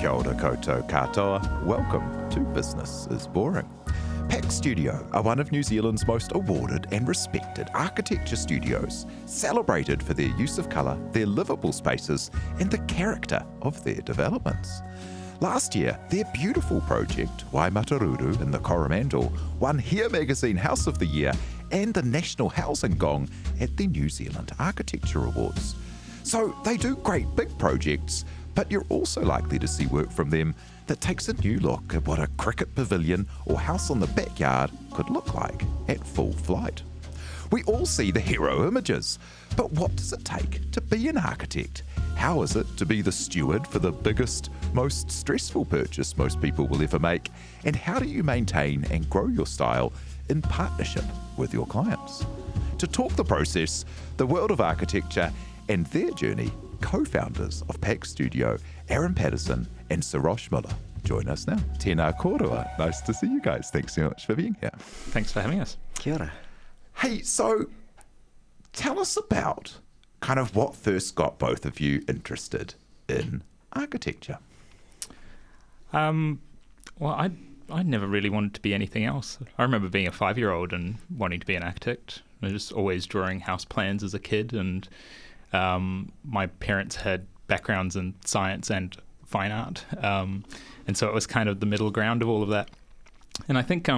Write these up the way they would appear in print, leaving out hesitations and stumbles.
Kia ora koutou katoa. Welcome to Business is Boring. Pac Studio are one of New Zealand's most awarded and respected architecture studios, celebrated for their use of colour, their livable spaces, and the character of their developments. Last year, their beautiful project, Waimataruru in the Coromandel, won Here Magazine House of the Year and the National Housing Gong at the New Zealand Architecture Awards. So they do great big projects, but you're also likely to see work from them that takes a new look at what a cricket pavilion or house on the backyard could look like at full flight. We all see the hero images, but what does it take to be an architect? How is it to be the steward for the biggest, most stressful purchase most people will ever make? And how do you maintain and grow your style in partnership with your clients? To talk the process, the world of architecture, and their journey, co-founders of Pac Studio, Paterson and Sarosh Mulla, join us now. Tēnā kōrua. Nice to see you guys. Thanks so much for being here. Thanks for having us. Kia ora. Hey, so tell us about kind of what first got both of you interested in architecture. Well, I never really wanted to be anything else. I remember being a 5-year-old and wanting to be an architect. I was just always drawing house plans as a kid, and my parents had backgrounds in science and fine art, and so it was kind of the middle ground of all of that. And I think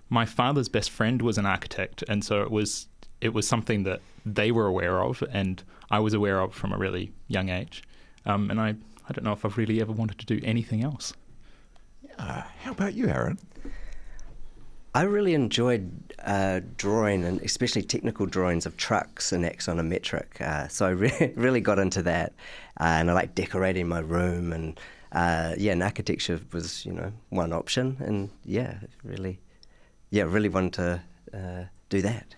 my father's best friend was an architect, and so it was something that they were aware of, and I was aware of from a really young age. And I don't know if I've really ever wanted to do anything else. Yeah. How about you, Aaron? I really enjoyed drawing, and especially technical drawings of trucks and axonometric. So I really got into that, and I like decorating my room, and and architecture was one option, and really wanted to do that.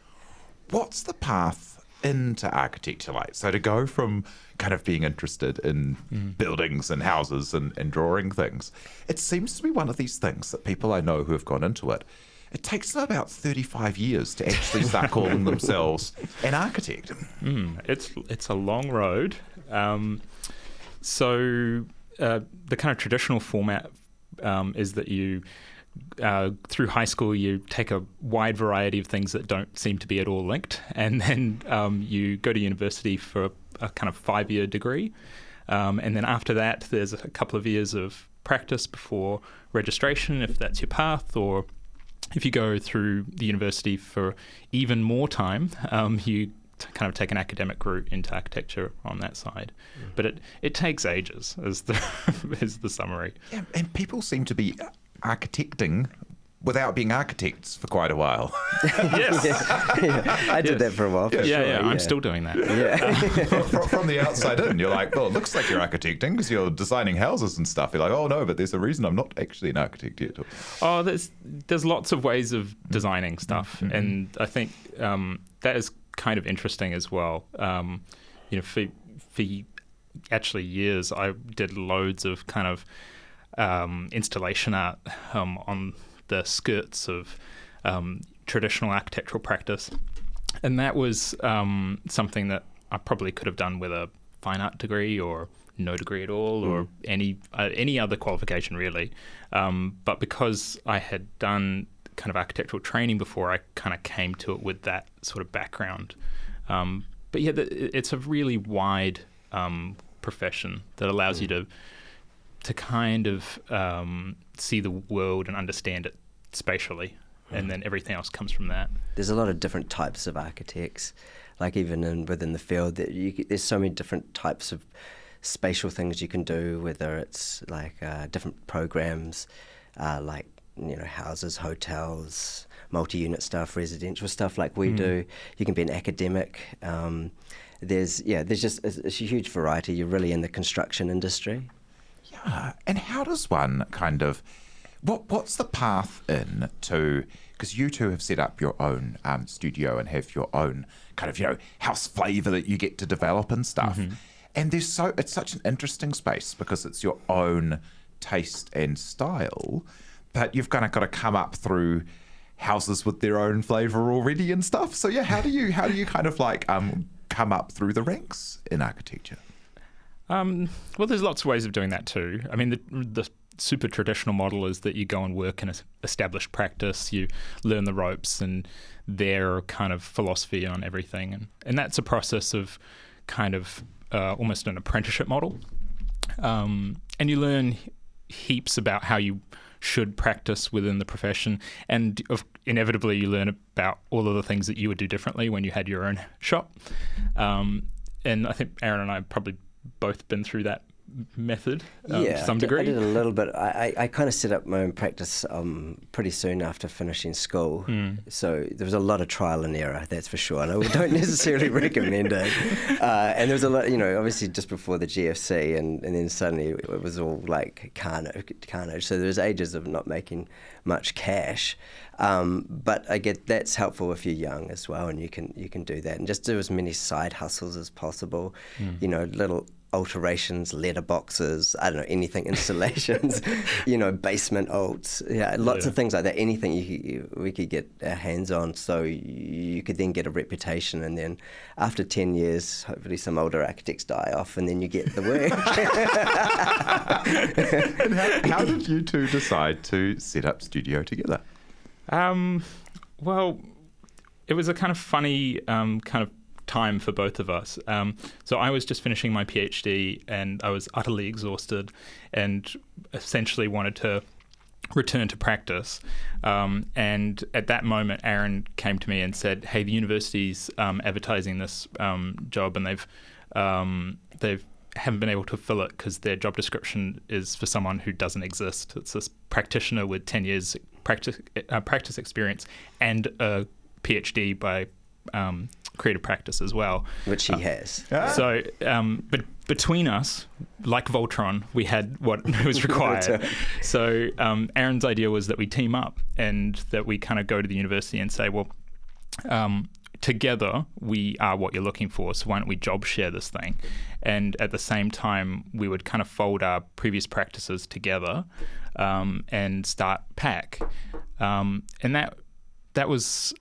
What's the path into architecture like? So to go from kind of being interested in buildings and houses and drawing things, it seems to be one of these things that people I know who have gone into it, it takes them about 35 years to actually start calling themselves an architect. It's a long road. So the kind of traditional format is that you, through high school, you take a wide variety of things that don't seem to be at all linked, and then you go to university for a kind of 5-year degree. And then after that, there's a couple of years of practice before registration, if that's your path, or if you go through the university for even more time, you kind of take an academic route into architecture on that side. But it takes ages, is the summary. Yeah, and people seem to be architecting without being architects for quite a while. Yes. I did that for a while. I'm still doing that. Yeah. From the outside in, you're like, well, it looks like you're architecting because you're designing houses and stuff. You're like, oh no, but there's a reason I'm not actually an architect yet. Oh, there's lots of ways of designing stuff, and I think that is kind of interesting as well. For actually years, I did loads of kind of installation art on the skirts of traditional architectural practice, and that was something that I probably could have done with a fine art degree or no degree at all, or any other qualification really. But because I had done kind of architectural training before, I kind of came to it with that sort of background. But yeah, it's a really wide profession that allows you to kind of see the world and understand it spatially, and then everything else comes from that. There's a lot of different types of architects, like even within the field, there's so many different types of spatial things you can do, whether it's like different programs, like houses, hotels, multi-unit stuff, residential stuff like we do. You can be an academic. There's just it's a huge variety. You're really in the construction industry. Yeah, and how does one kind of, what's the path in to, because you two have set up your own studio and have your own kind of, house flavour that you get to develop and stuff. And it's such an interesting space because it's your own taste and style, but you've kind of got to come up through houses with their own flavour already and stuff. So yeah, how do you kind of like come up through the ranks in architecture? Well, there's lots of ways of doing that too. I mean, the super traditional model is that you go and work in an established practice, you learn the ropes and their kind of philosophy on everything. And that's a process of kind of almost an apprenticeship model. And you learn heaps about how you should practice within the profession. And inevitably you learn about all of the things that you would do differently when you had your own shop. And I think Aaron and I have probably both been through that method to some degree. I did a little bit. I kind of set up my own practice pretty soon after finishing school. So there was a lot of trial and error, that's for sure. And I don't necessarily recommend it. And there was a lot, obviously just before the GFC, and then suddenly it was all like carnage. So there was ages of not making much cash. But I get that's helpful if you're young as well, and you can do that and just do as many side hustles as possible. Little alterations, letterboxes, I don't know, anything, installations, basement alts, lots of things like that, anything we could get our hands on, so you could then get a reputation, and then after 10 years, hopefully some older architects die off, and then you get the work. And how did you two decide to set up studio together? Well, it was a kind of funny kind of time for both of us. So I was just finishing my PhD and I was utterly exhausted and essentially wanted to return to practice. And at that moment, Aaron came to me and said, "Hey, the university's advertising this job, and they've haven't been able to fill it because their job description is for someone who doesn't exist. It's this practitioner with 10 years practice experience and a PhD by creative practice as well." Which he has. So, but between us, like Voltron, we had what was required. So Aaron's idea was that we team up and that we kind of go to the university and say, well, together we are what you're looking for, so why don't we job share this thing? And at the same time, we would kind of fold our previous practices together and start Pac. And that was...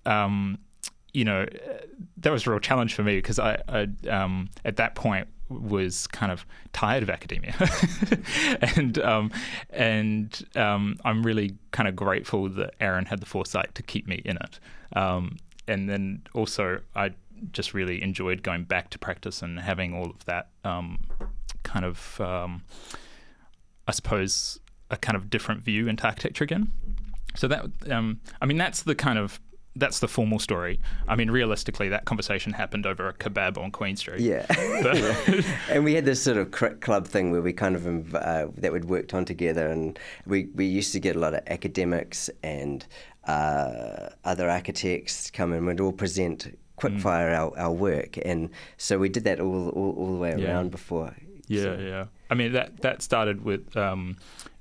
that was a real challenge for me because I at that point was kind of tired of academia, and I'm really kind of grateful that Aaron had the foresight to keep me in it. And then also I just really enjoyed going back to practice and having all of that kind of, I suppose, a kind of different view into architecture again. So that, that's the formal story. I mean, realistically, that conversation happened over a kebab on Queen Street. Yeah. And we had this sort of club thing where we kind of, that we'd worked on together, and we used to get a lot of academics and other architects come in. We'd all present quickfire our work. And so we did that all the way around before. Yeah. I mean, that started with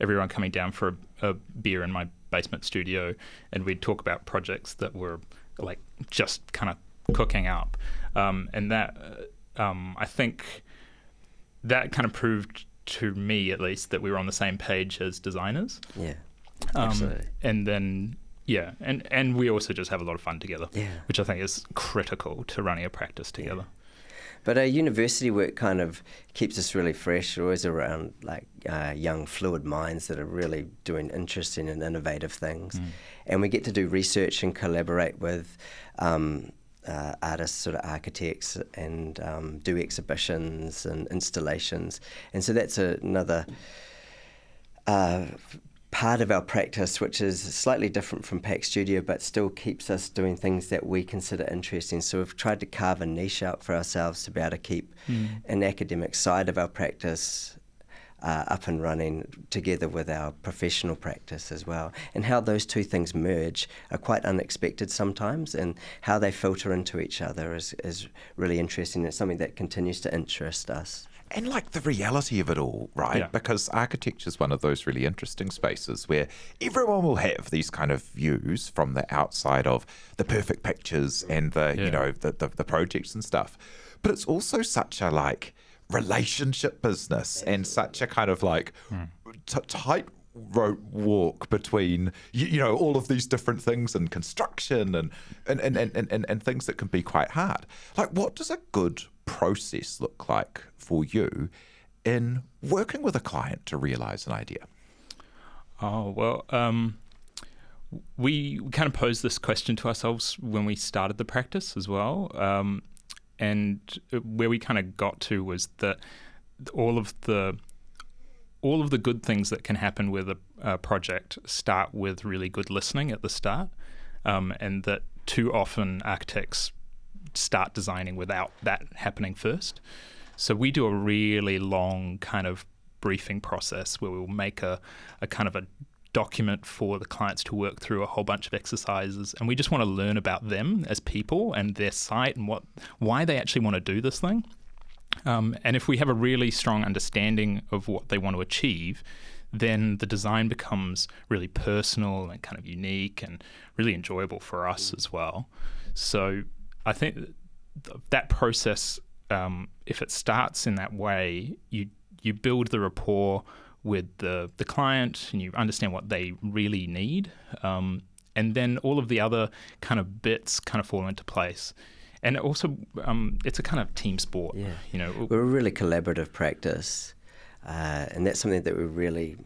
everyone coming down for a beer in my basement studio, and we'd talk about projects that were like just kind of cooking up, and that I think that kind of proved to me, at least, that we were on the same page as designers. Yeah, absolutely. And then and we also just have a lot of fun together, which I think is critical to running a practice together. But our university work kind of keeps us really fresh. We're always around like young, fluid minds that are really doing interesting and innovative things. And we get to do research and collaborate with artists, sort of architects, and do exhibitions and installations. And so that's another part of our practice, which is slightly different from Pac Studio, but still keeps us doing things that we consider interesting. So we've tried to carve a niche out for ourselves to be able to keep an academic side of our practice up and running together with our professional practice as well. And how those two things merge are quite unexpected sometimes, and how they filter into each other is really interesting. It's something that continues to interest us. And like the reality of it all, right? Yeah. Because architecture is one of those really interesting spaces where everyone will have these kind of views from the outside of the perfect pictures and the projects and stuff. But it's also such a like relationship business and such a kind of like tightrope walk between all of these different things and construction and things that can be quite hard. Like, what does a good process look like for you in working with a client to realize an idea? Oh, well, we kind of posed this question to ourselves when we started the practice as well. And where we kind of got to was that all of the good things that can happen with a project start with really good listening at the start, and that too often architects start designing without that happening first. So we do a really long kind of briefing process where we'll make a kind of a document for the clients to work through a whole bunch of exercises, and we just want to learn about them as people and their site and why they actually want to do this thing. And if we have a really strong understanding of what they want to achieve, then the design becomes really personal and kind of unique and really enjoyable for us as well. So I think that process, if it starts in that way, you build the rapport with the client and you understand what they really need. And then all of the other kind of bits kind of fall into place. And also, it's a kind of team sport. Yeah. You know, we're a really collaborative practice, and that's something that we really,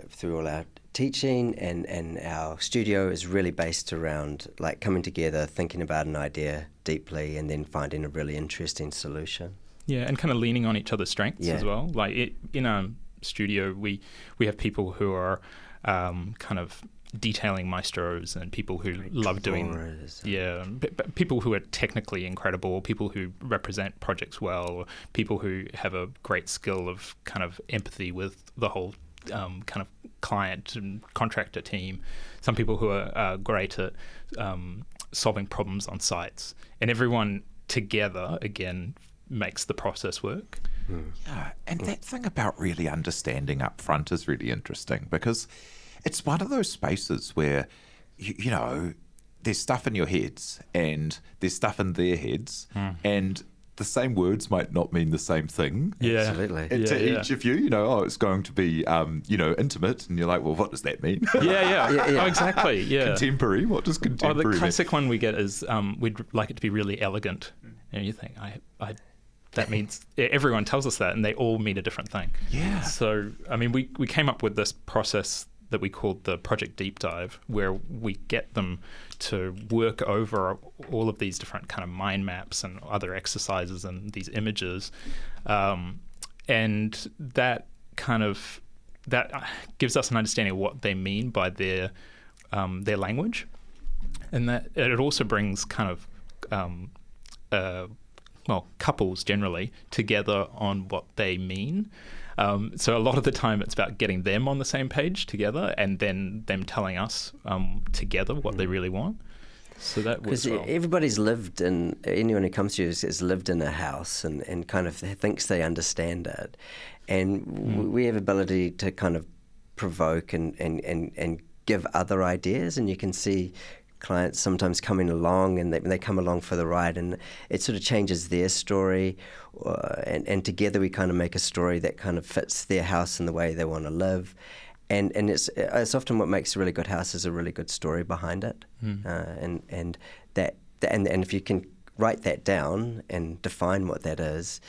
through all our teaching and our studio is really based around like coming together, thinking about an idea deeply, and then finding a really interesting solution. Yeah, and kind of leaning on each other's strengths as well. Like in our studio, we have people who are kind of detailing maestros and people who love doing people who are technically incredible, people who represent projects well, or people who have a great skill of kind of empathy with the whole kind of client and contractor team. Some people who are great at solving problems on sites, and everyone together again makes the process work. Yeah, and that thing about really understanding up front is really interesting, because it's one of those spaces where, you know, there's stuff in your heads and there's stuff in their heads, and the same words might not mean the same thing. Yeah, absolutely. And to each of you, you know, it's going to be, intimate, and you're like, well, what does that mean? Yeah. Oh, exactly. Yeah. Contemporary. What does contemporary mean? The classic one we get is we'd like it to be really elegant, and you think, that means everyone tells us that, and they all mean a different thing. Yeah. So, I mean, we came up with this process that we called the Project Deep Dive, where we get them to work over all of these different kind of mind maps and other exercises and these images, and that gives us an understanding of what they mean by their language, and that it also brings kind of couples generally together on what they mean. So a lot of the time it's about getting them on the same page together, and then them telling us together what they really want. So that works well. Because everybody's lived in, anyone who comes to you has lived in a house and kind of thinks they understand it. And we have ability to kind of provoke and give other ideas, and you can see clients sometimes coming along, and they come along for the ride, and it sort of changes their story, and together we kind of make a story that kind of fits their house and the way they want to live, and it's often what makes a really good house is a really good story behind it, and if you can write that down and define what that is,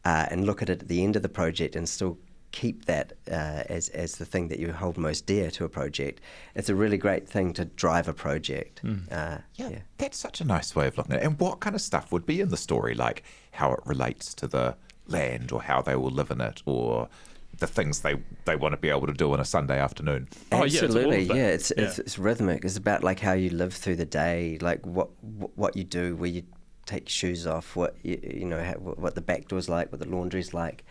and look at it at the end of the project and still keep that as the thing that you hold most dear to a project, it's a really great thing to drive a project. That's such a nice way of looking at it. And what kind of stuff would be in the story, like how it relates to the land, or how they will live in it, or the things they want to be able to do on a Sunday afternoon? Absolutely, it's rhythmic. It's about like how you live through the day, like what you do, where you take your shoes off, what what the back door's like, what the laundry's like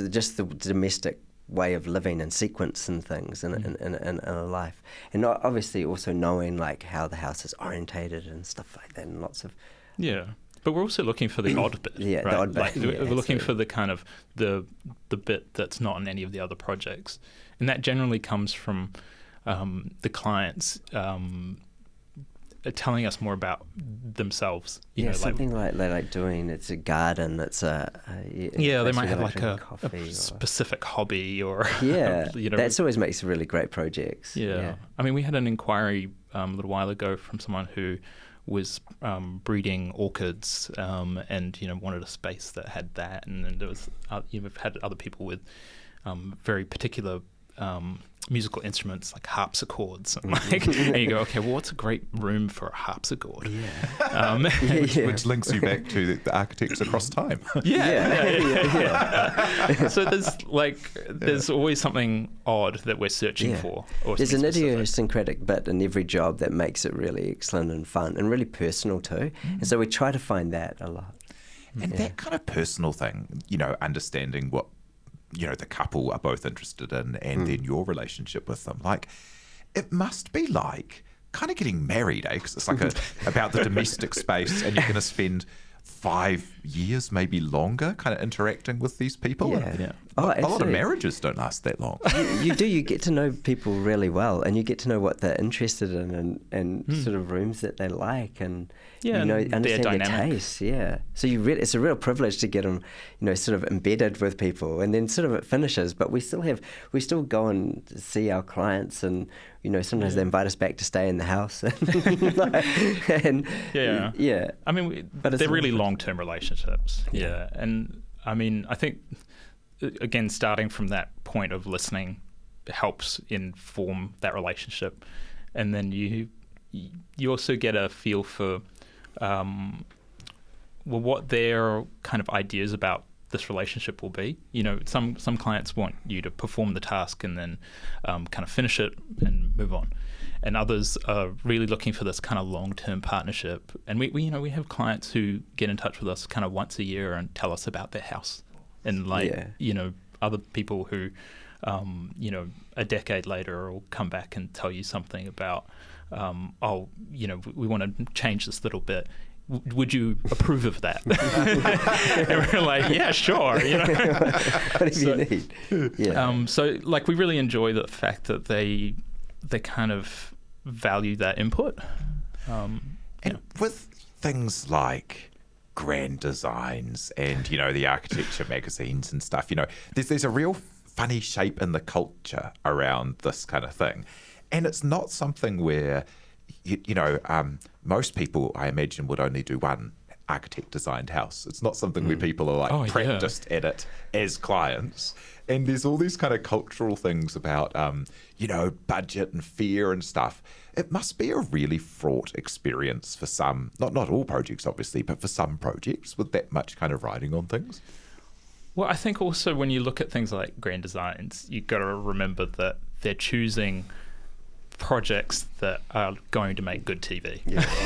just the domestic way of living and sequence and things in a life. And obviously also knowing like how the house is orientated and stuff like that, and lots of... Yeah. But we're also looking for the odd bit, right? The odd bit. We're looking for the kind of the bit that's not in any of the other projects. And that generally comes from the clients telling us more about themselves. You know, something like they like doing. It's a garden. It's they might have like a specific hobby, or that always makes really great projects. I mean, we had an inquiry a little while ago from someone who was breeding orchids, and wanted a space that had that, and then there was you've had other people with very particular musical instruments like harpsichords, and you go, okay, well, what's a great room for a harpsichord? Which links you back to the architects across time. So there's always something odd that we're searching for. Or There's an specific. idiosyncratic bit in every job that makes it really excellent and fun and really personal too. And so we try to find that a lot. And that kind of personal thing, understanding what the couple are both interested in, and then your relationship with them. Like, it must be like kind of getting married, because it's like about the domestic space, and you're going to spend 5 years, maybe longer, kind of interacting with these people. Yeah. A lot of marriages don't last that long. You do. You get to know people really well, and you get to know what they're interested in, and sort of rooms that they like, and understand their tastes. Yeah. So it's a real privilege to get them, sort of embedded with people, and then sort of it finishes. But we still go and see our clients, and sometimes they invite us back to stay in the house. I mean, they're really long-term relationships. Yeah. And I mean, I think, again, starting from that point of listening helps inform that relationship, and then you also get a feel for what their kind of ideas about this relationship will be. Some clients want you to perform the task and then kind of finish it and move on, and others are really looking for this kind of long-term partnership. And we have clients who get in touch with us kind of once a year and tell us about their house, and other people who a decade later will come back and tell you something about we want to change this little bit. Would you approve of that? And we're like, yeah, sure. What do you need? Yeah. So we really enjoy the fact that they kind of value that input. And with things like grand designs and the architecture magazines and stuff, there's a real funny shape in the culture around this kind of thing, and it's not something where most people, I imagine, would only do one architect designed house. It's not something where people are practiced at it as clients. And there's all these kind of cultural things about budget and fear and stuff. It must be a really fraught experience for some, not all projects obviously, but for some projects with that much kind of riding on things. Well, I think also when you look at things like grand designs, you've got to remember that they're choosing projects that are going to make good TV.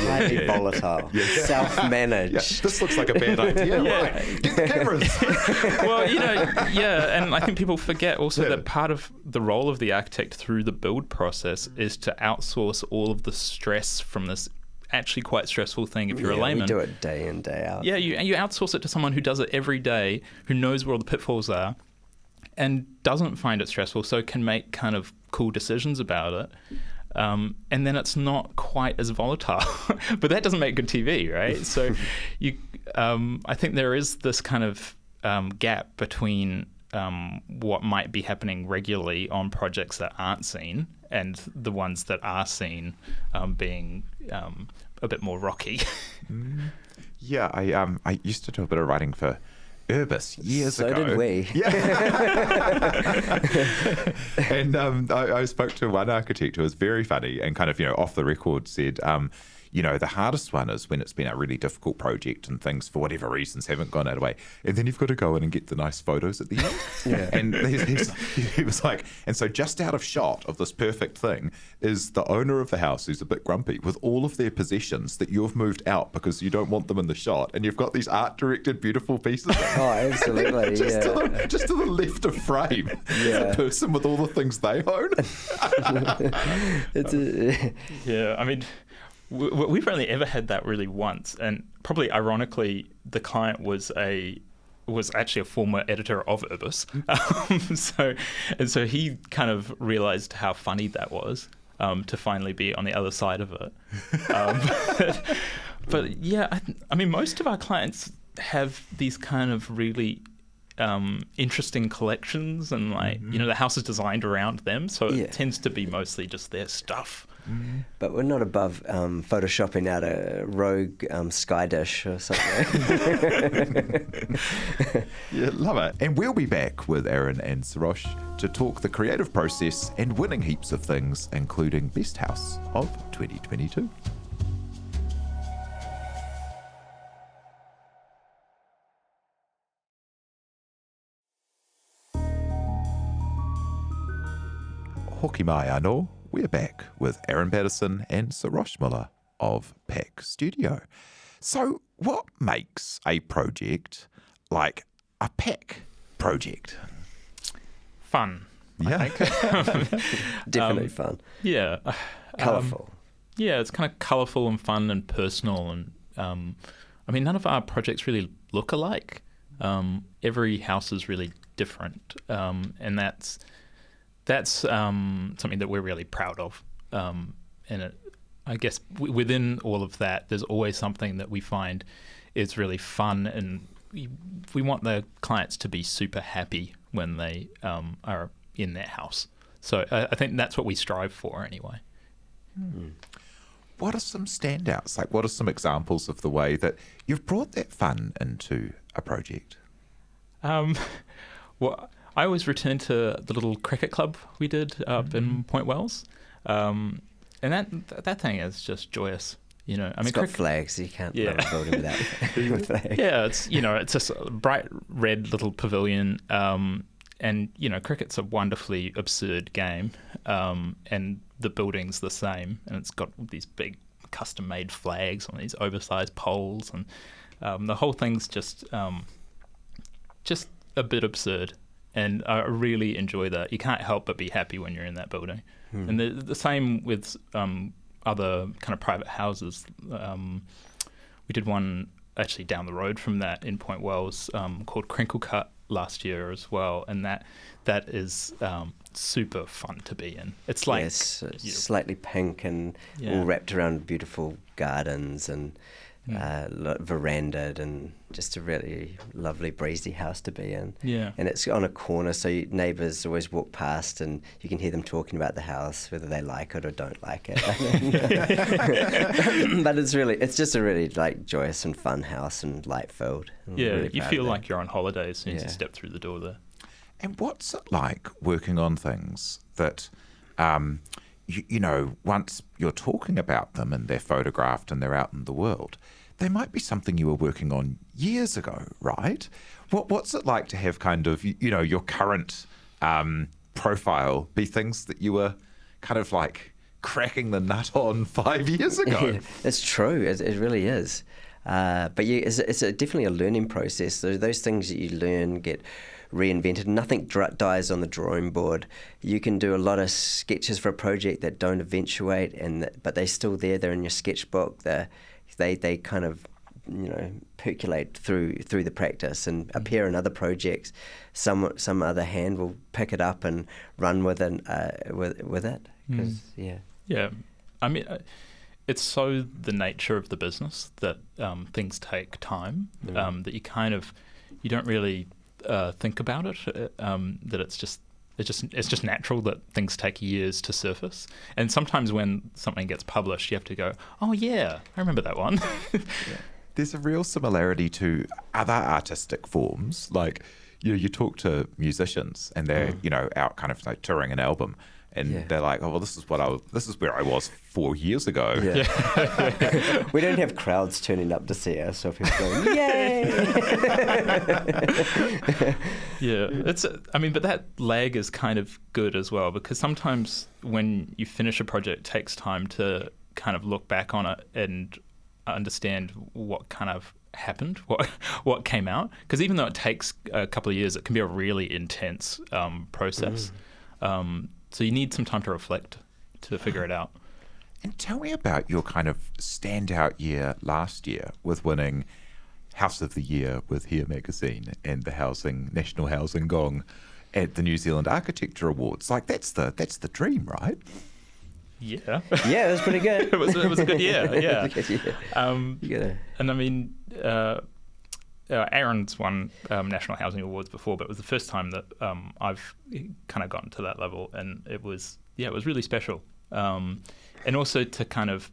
Highly volatile, self-managed. This looks like a bad idea. Right. Get the cameras. Well, and I think people forget also that part of the role of the architect through the build process is to outsource all of the stress from this actually quite stressful thing if you're a layman. We do it day in, day out. Yeah, you outsource it to someone who does it every day, who knows where all the pitfalls are, and doesn't find it stressful, so can make kind of cool decisions about it. And then it's not quite as volatile, but that doesn't make good TV, right? So I think there is this kind of gap between what might be happening regularly on projects that aren't seen and the ones that are seen being a bit more rocky. Yeah, I used to do a bit of writing for Urbis years ago. So did we. Yeah. And I spoke to one architect who was very funny and kind of, off the record said, the hardest one is when it's been a really difficult project and things, for whatever reasons, haven't gone our way. And then you've got to go in and get the nice photos at the end. Yeah. And he was like, and so just out of shot of this perfect thing is the owner of the house who's a bit grumpy with all of their possessions that you've moved out because you don't want them in the shot. And you've got these art-directed, beautiful pieces. Oh, absolutely. just to the left of frame. Yeah. The person with all the things they own. Yeah, I mean, we've only ever had that really once, and probably ironically, the client was actually a former editor of Urbis, so he kind of realized how funny that was to finally be on the other side of it. But yeah, I mean, most of our clients have these kind of really interesting collections, and the house is designed around them, so it tends to be mostly just their stuff. But we're not above photoshopping out a rogue sky dish or something. Yeah, love it. And we'll be back with Aaron and Sarosh to talk the creative process and winning heaps of things, including Best House of 2022. Hoki mai anō. We're back with Aaron Paterson and Sarosh Mulla of Pac Studio. So, what makes a project like a Pac project? Fun. Yeah. I think. Definitely fun. Yeah. Colourful. Yeah, it's kind of colourful and fun and personal. And I mean, none of our projects really look alike. Every house is really different. And that's something that we're really proud of. And I guess within all of that, there's always something that we find is really fun, and we want the clients to be super happy when they are in their house. So I think that's what we strive for anyway. What are some standouts? Like, what are some examples of the way that you've brought that fun into a project? Well, I always return to the little cricket club we did up in Point Wells, and that thing is just joyous. You know, I mean, It's got flags. You can't Yeah. love a building without flags. Yeah, it's just a bright red little pavilion, and cricket's a wonderfully absurd game, and the building's the same, and it's got these big custom-made flags on these oversized poles, and the whole thing's just a bit absurd. And I really enjoy that. You can't help but be happy when you're in that building. And the same with other kind of private houses. We did one actually down the road from that in Point Wells called Crinkle Cut last year as well. And that is super fun to be in. It's like slightly pink and all wrapped around beautiful gardens and verandaed, and just a really lovely breezy house to be in. Yeah. And it's on a corner, so neighbours always walk past and you can hear them talking about the house, whether they like it or don't like it. But it's just a really like joyous and fun house and light filled. Yeah, really you proud feel of like you're on holiday as soon as you Yeah. step through the door there. And what's it like working on things that, once you're talking about them and they're photographed and they're out in the world, they might be something you were working on years ago, right? What's it like to have kind of, your current profile be things that you were kind of like cracking the nut on 5 years ago? Yeah, it's true. It really is. But yeah, it's definitely a learning process. So those things that you learn get reinvented. Nothing dies on the drawing board. You can do a lot of sketches for a project that don't eventuate, but they're still there. They're in your sketchbook. They kind of percolate through the practice and appear in other projects. Some other hand will pick it up and run with it. Yeah, I mean, it's so the nature of the business that things take time, that you don't really think about it. That it's just natural that things take years to surface. And sometimes when something gets published, you have to go, oh yeah, I remember that one. Yeah. There's a real similarity to other artistic forms. Like, you talk to musicians and they're, out kind of like touring an album, and they're like, oh, well, this is where I was 4 years ago. Yeah. We don't have crowds turning up to see us, so people going, yay! Yeah, but that lag is kind of good as well, because sometimes when you finish a project, it takes time to kind of look back on it and understand what kind of happened, what came out. Because even though it takes a couple of years, it can be a really intense process. So you need some time to reflect to figure it out. And tell me about your kind of standout year last year with winning House of the Year with Here Magazine and the National Housing Gong at the New Zealand Architecture Awards. Like, that's the dream, right? Yeah. Yeah, it was pretty good. It was a good year, yeah. And I mean, Aaron's won National Housing Awards before, but it was the first time that I've kind of gotten to that level, and it was really special. and also to kind of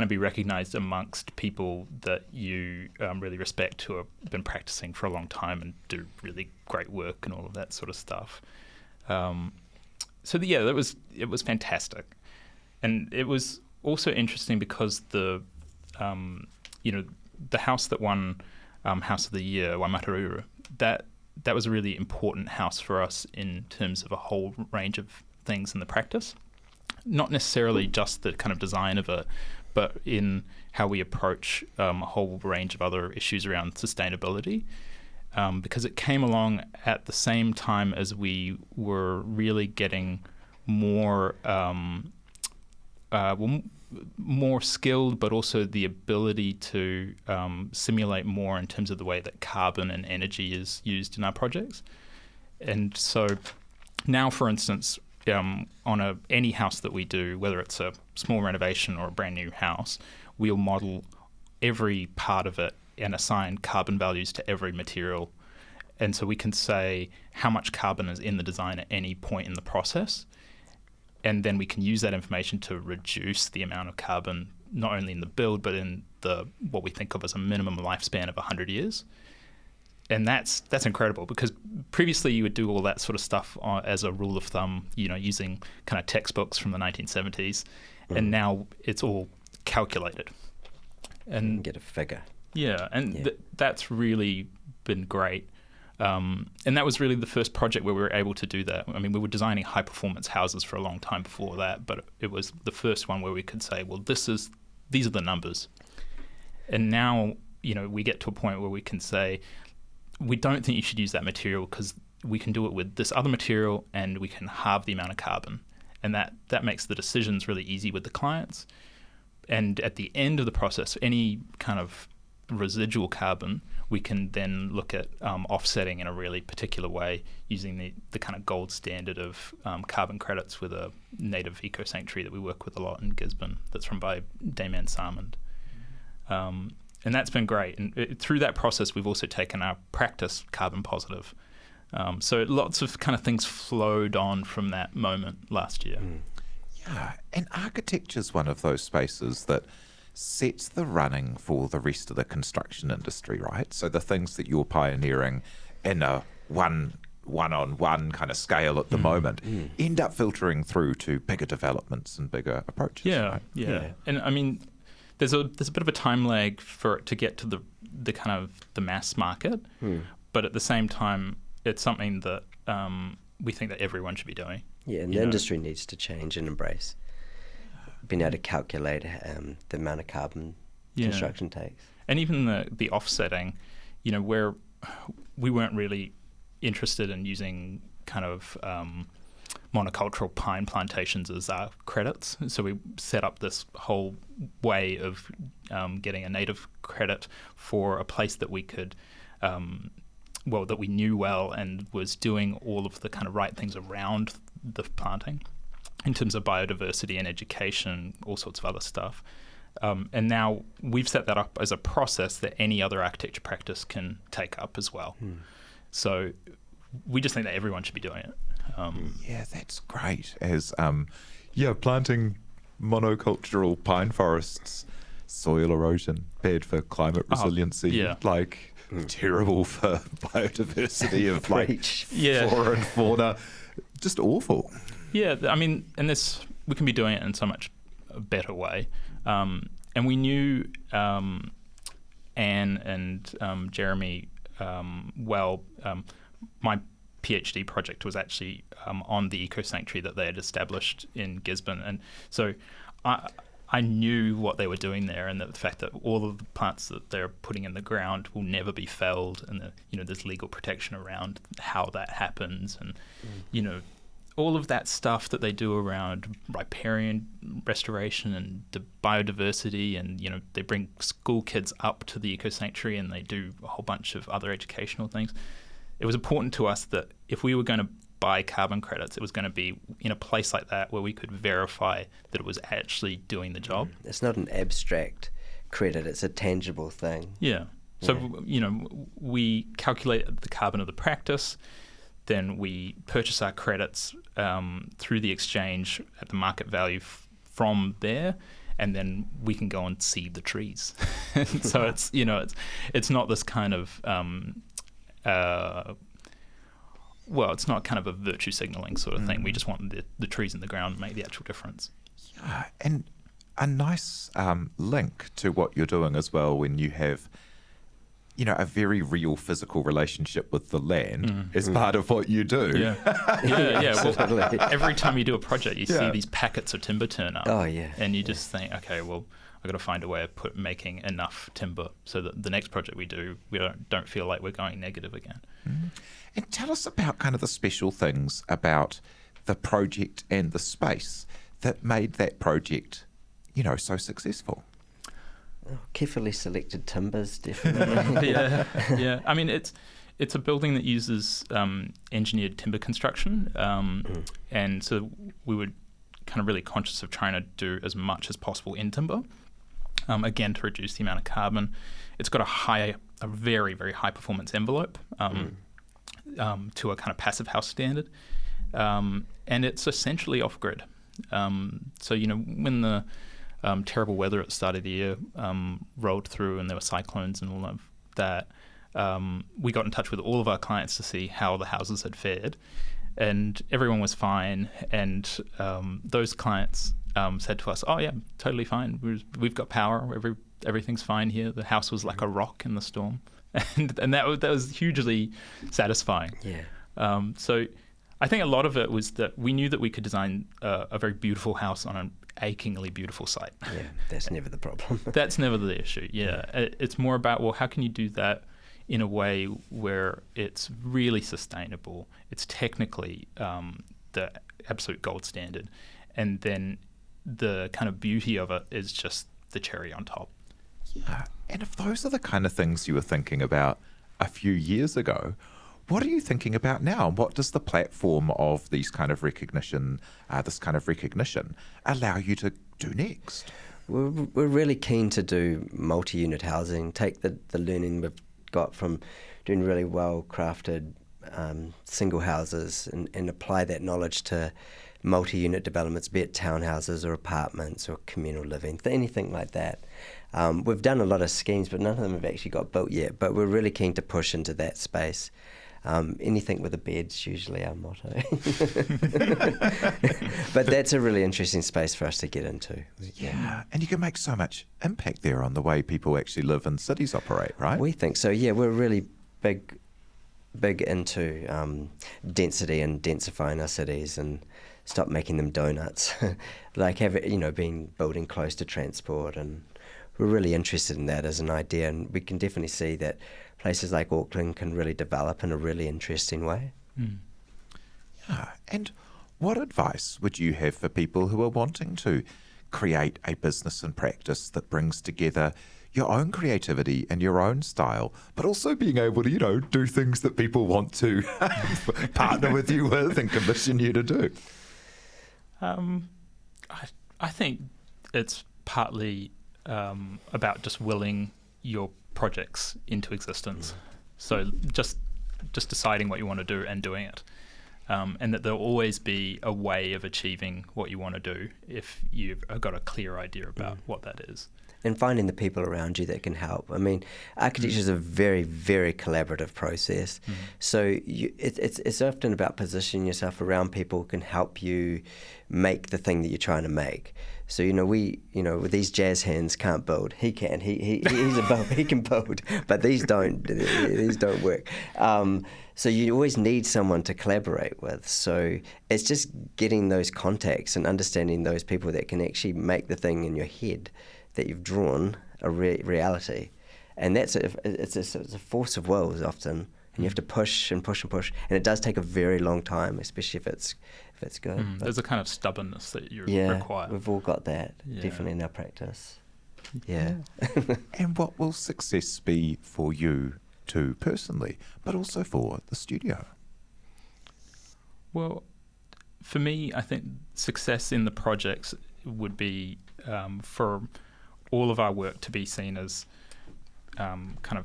be recognised amongst people that you really respect, who have been practicing for a long time and do really great work and all of that sort of stuff. It was fantastic, and it was also interesting because the house that won House of the Year, Waimataruru, that was a really important house for us in terms of a whole range of things in the practice. Not necessarily just the kind of design of it, but in how we approach a whole range of other issues around sustainability. Because it came along at the same time as we were really getting more more skilled, but also the ability to simulate more in terms of the way that carbon and energy is used in our projects. And so now, for instance, on any house that we do, whether it's a small renovation or a brand new house, we'll model every part of it and assign carbon values to every material. And so we can say how much carbon is in the design at any point in the process. And then we can use that information to reduce the amount of carbon, not only in the build, but in what we think of as a minimum lifespan of 100 years. And that's incredible, because previously you would do all that sort of stuff as a rule of thumb, using kind of textbooks from the 1970s. And now it's all calculated. And get a figure. Yeah, and that's really been great. And that was really the first project where we were able to do that. I mean, we were designing high-performance houses for a long time before that, but it was the first one where we could say, well, these are the numbers. And now, we get to a point where we can say, we don't think you should use that material because we can do it with this other material and we can halve the amount of carbon. And that makes the decisions really easy with the clients. And at the end of the process, any kind of residual carbon, we can then look at offsetting in a really particular way using the kind of gold standard of carbon credits with a native eco-sanctuary that we work with a lot in Gisborne that's run by Damian Salmond. And that's been great. And through that process, we've also taken our practice carbon positive. So lots of kind of things flowed on from that moment last year. Yeah, and architecture's one of those spaces that sets the running for the rest of the construction industry, right? So the things that you're pioneering in a one-on-one kind of scale at the moment end up filtering through to bigger developments and bigger approaches. Yeah, right? yeah. And I mean, there's a bit of a time lag for it to get to the kind of the mass market, but at the same time, it's something that we think that everyone should be doing. Yeah, and the industry needs to change and embrace being able to calculate the amount of carbon construction takes. And even the offsetting, where we weren't really interested in using kind of monocultural pine plantations as our credits. So we set up this whole way of getting a native credit for a place that we could, that we knew well and was doing all of the kind of right things around the planting in terms of biodiversity and education, all sorts of other stuff. And now we've set that up as a process that any other architecture practice can take up as well. So we just think that everyone should be doing it. Yeah, that's great. As planting monocultural pine forests, soil erosion, bad for climate resiliency, terrible for biodiversity of flora and fauna, just awful. Yeah, I mean, and we can be doing it in so much a better way. And we knew Anne and Jeremy well. My PhD project was actually on the eco-sanctuary that they had established in Gisborne. And so I knew what they were doing there, and the fact that all of the plants that they're putting in the ground will never be felled, and there's legal protection around how that happens, and all of that stuff that they do around riparian restoration and biodiversity, and they bring school kids up to the eco-sanctuary and they do a whole bunch of other educational things. It was important to us that if we were going to buy carbon credits, it was going to be in a place like that where we could verify that it was actually doing the job. It's not an abstract credit, it's a tangible thing. Yeah. So, we calculate the carbon of the practice. then we purchase our credits through the exchange at the market value from there, and then we can go and seed the trees. So it's not this kind of it's not kind of a virtue signaling sort of thing. We just want the trees in the ground to make the actual difference. Yeah, and a nice link to what you're doing as well when you have, a very real physical relationship with the land as part of what you do. Yeah. Well, every time you do a project, you see these packets of timber turn up. Oh, yeah. And you just think, okay, well, I've got to find a way of making enough timber so that the next project we do, we don't feel like we're going negative again. And tell us about kind of the special things about the project and the space that made that project, so successful. Oh, carefully selected timbers, definitely. Yeah. I mean, it's a building that uses engineered timber construction, and so we were kind of really conscious of trying to do as much as possible in timber, again to reduce the amount of carbon. It's got a very, very high performance envelope to a kind of passive house standard, and it's essentially off grid. So when the terrible weather at the start of the year rolled through and there were cyclones and all of that, we got in touch with all of our clients to see how the houses had fared, and everyone was fine. And those clients said to us, "Oh yeah, totally fine. We've got power. Everything's fine here." The house was like a rock in the storm, and that was hugely satisfying. Yeah. So I think a lot of it was that we knew that we could design a very beautiful house on an achingly beautiful site. Yeah, that's never the problem. That's never the issue. Yeah, it's more about, well, how can you do that in a way where it's really sustainable, it's technically the absolute gold standard, and then the kind of beauty of it is just the cherry on top. Yeah, and if those are the kind of things you were thinking about a few years ago, what are you thinking about now? What does the platform of this kind of recognition allow you to do next? We're really keen to do multi-unit housing, take the learning we've got from doing really well-crafted single houses and apply that knowledge to multi-unit developments, be it townhouses or apartments or communal living, anything like that. We've done a lot of schemes, but none of them have actually got built yet, but we're really keen to push into that space. Anything with a bed's usually our motto. But that's a really interesting space for us to get into. Yeah, and you can make so much impact there on the way people actually live and cities operate, right? We think so, yeah. We're really big into density and densifying our cities and stop making them donuts. Like building close to transport, and we're really interested in that as an idea, and we can definitely see that places like Auckland can really develop in a really interesting way. Yeah, and what advice would you have for people who are wanting to create a business and practice that brings together your own creativity and your own style, but also being able to, do things that people want to partner with you with and commission you to do? I think it's partly about just willing your projects into existence. So just deciding what you want to do and doing it, and that there'll always be a way of achieving what you want to do if you've got a clear idea about what that is. And finding the people around you that can help. I mean, architecture is a very, very collaborative process. So it's often about positioning yourself around people who can help you make the thing that you're trying to make. So with these jazz hands can't build. He can. He's a builder. He can build, but these don't. These don't work. So you always need someone to collaborate with. So it's just getting those contacts and understanding those people that can actually make the thing in your head that you've drawn a reality, and it's a force of wills often, and you have to push and push and push, and it does take a very long time, especially if it's good. There's a kind of stubbornness that you require. We've all got that, definitely in our practice. Yeah. And what will success be for you too personally, but also for the studio? Well, for me, I think success in the projects would be for all of our work to be seen as kind of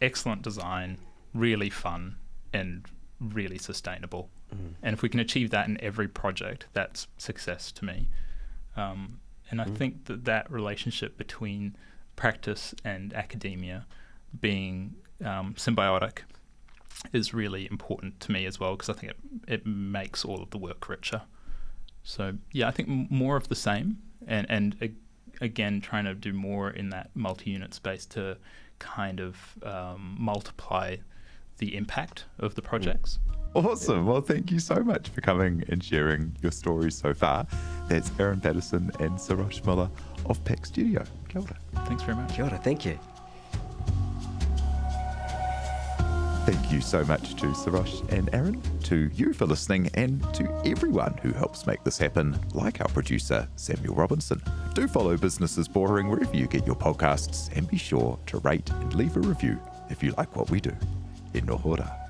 excellent design, really fun, and really sustainable. And if we can achieve that in every project, that's success to me. And I think that relationship between practice and academia being symbiotic is really important to me as well, because I think it makes all of the work richer. So yeah, I think more of the same, and again, trying to do more in that multi-unit space to kind of multiply the impact of the projects. Awesome. Well, thank you so much for coming and sharing your stories so far. That's Aaron Paterson and Sarosh Mulla of Pac Studio. Kia ora. Thanks very much. Kia ora, thank you. Thank you so much to Sarosh and Aaron, to you for listening, and to everyone who helps make this happen, like our producer, Samuel Robinson. Do follow Business is Boring wherever you get your podcasts, and be sure to rate and leave a review if you like what we do. E noho ora.